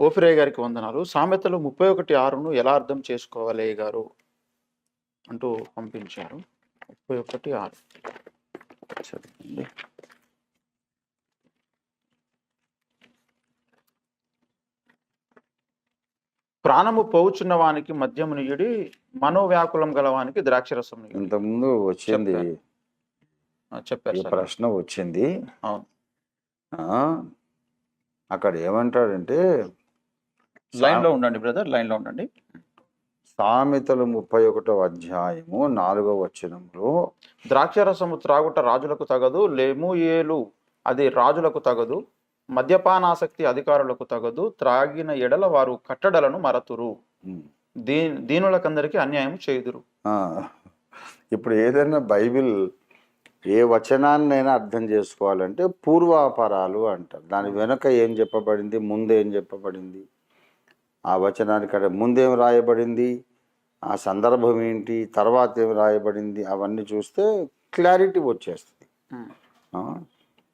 ఓఫిరయ్య గారికి వందనాలు. సామెతలు 31:6ను ఎలా అర్థం చేసుకోవాలి అయ్య గారు అంటూ పంపించారు. 31:6 చదవండి. ప్రాణము పోవుచున్న వానికి మద్యము నీయుడి, మనోవ్యాకులం గలవానికి ద్రాక్షరసం నీయుడి. ఇంతకుముందు వచ్చింది చెప్పారు ఈ సార్. ప్రశ్న వచ్చింది. అవును. అక్కడ ఏమంటాడంటే లైన్లో ఉండండి బ్రదర్, లైన్లో ఉండండి. సామెతలు 31వ అధ్యాయము 4వ వచనంలో ద్రాక్షరసము త్రాగుట రాజులకు తగదు, లేము ఏలు అది రాజులకు తగదు, మద్యపానాసక్తి అధికారులకు తగదు, త్రాగిన ఎడల వారు కట్టడలను మరతురు, దీనులకందరికీ అన్యాయం చేయుదురు. ఇప్పుడు ఏదైనా బైబిల్ ఏ వచనాన్నైనా అర్థం చేసుకోవాలంటే పూర్వాపరాలు అంటారు. దాని వెనక ఏం చెప్పబడింది, ముందు ఏం చెప్పబడింది, ఆ వచనానికి ముందేం రాయబడింది, ఆ సందర్భం ఏంటి, తర్వాత ఏం రాయబడింది, అవన్నీ చూస్తే క్లారిటీ వచ్చేస్తుంది.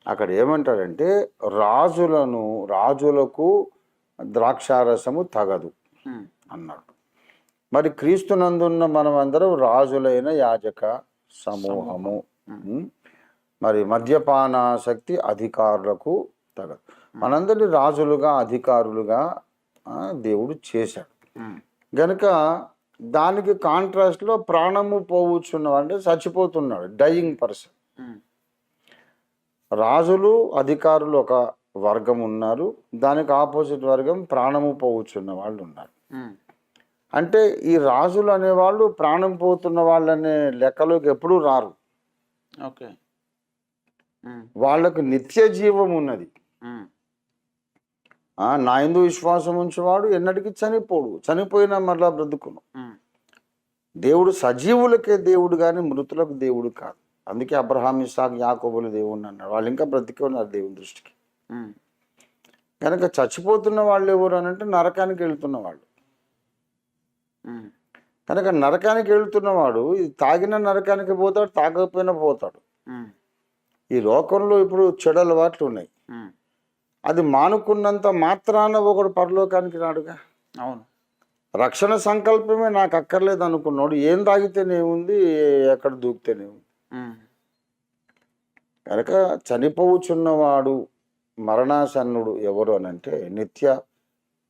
అక్కడ ఏమంటాడంటే రాజులకు ద్రాక్షారసము తగదు అన్నాడు. మరి క్రీస్తునందున్న మనమందరం రాజులైన యాజక సమూహము. మరి మద్యపానాసక్తి అధికారులకు తగదు. మనందరినీ రాజులుగా అధికారులుగా దేవుడు చేశాడు గనుక దానికి కాంట్రాస్ట్లో ప్రాణము పోవచ్చున్నాడు అంటే చచ్చిపోతున్నాడు, డయింగ్ పర్సన్. రాజులు అధికారులు ఒక వర్గం ఉన్నారు, దానికి ఆపోజిట్ వర్గం ప్రాణము పోవచ్చున్న వాళ్ళు ఉన్నారు. అంటే ఈ రాజులు అనేవాళ్ళు ప్రాణం పోతున్న వాళ్ళనే లెక్కలోకి ఎప్పుడూ రారు. ఓకే, వాళ్ళకు నిత్య జీవం ఉన్నది. నా యందు విశ్వాసం ఉంచేవాడు ఎన్నటికీ చనిపోడు, చనిపోయినా మరలా బ్రతుకును. దేవుడు సజీవులకే దేవుడు కానీ మృతులకు దేవుడు కాదు. అందుకే అబ్రహాం, ఇస్సాకు, యాకోబులు దేవుడిని అన్నాడు. వాళ్ళు ఇంకా బ్రతికే ఉన్నారు దేవుని దృష్టికి. కనుక చచ్చిపోతున్న వాళ్ళు ఎవరు అని అంటే నరకానికి వెళ్తున్న వాళ్ళు. కనుక నరకానికి వెళ్తున్నవాడు తాగిన నరకానికి పోతాడు, తాగకపోయినా పోతాడు. ఈ లోకంలో ఇప్పుడు చెడు అలవాట్లు ఉన్నాయి, అది మానుకున్నంత మాత్రాన ఒకడు పరలోకానికి రాడుగా. అవును, రక్షణ సంకల్పమే నాకు అక్కర్లేదు అనుకున్నాడు, ఏం తాగితేనేముంది, ఎక్కడ దూకితేనేముంది. కనుక చనిపోవుచున్నవాడు మరణాసన్నుడు ఎవరు అని అంటే నిత్య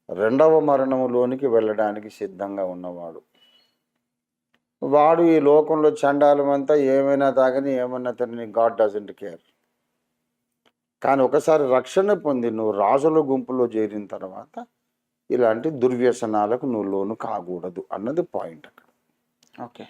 రెండవ మరణములోనికి వెళ్ళడానికి సిద్ధంగా ఉన్నవాడు. వాడు ఈ లోకంలో చండాలమంతా ఏమైనా తాగని ఏమన్నా తినని, గాడ్ డజంట్ కేర్. కానీ ఒకసారి రక్షణ పొంది నువ్వు రాజుల గుంపులో చేరిన తర్వాత ఇలాంటి దుర్వ్యసనాలకు నువ్వు లోను కాకూడదు అన్నది పాయింట్ అక్కడ. ఓకే.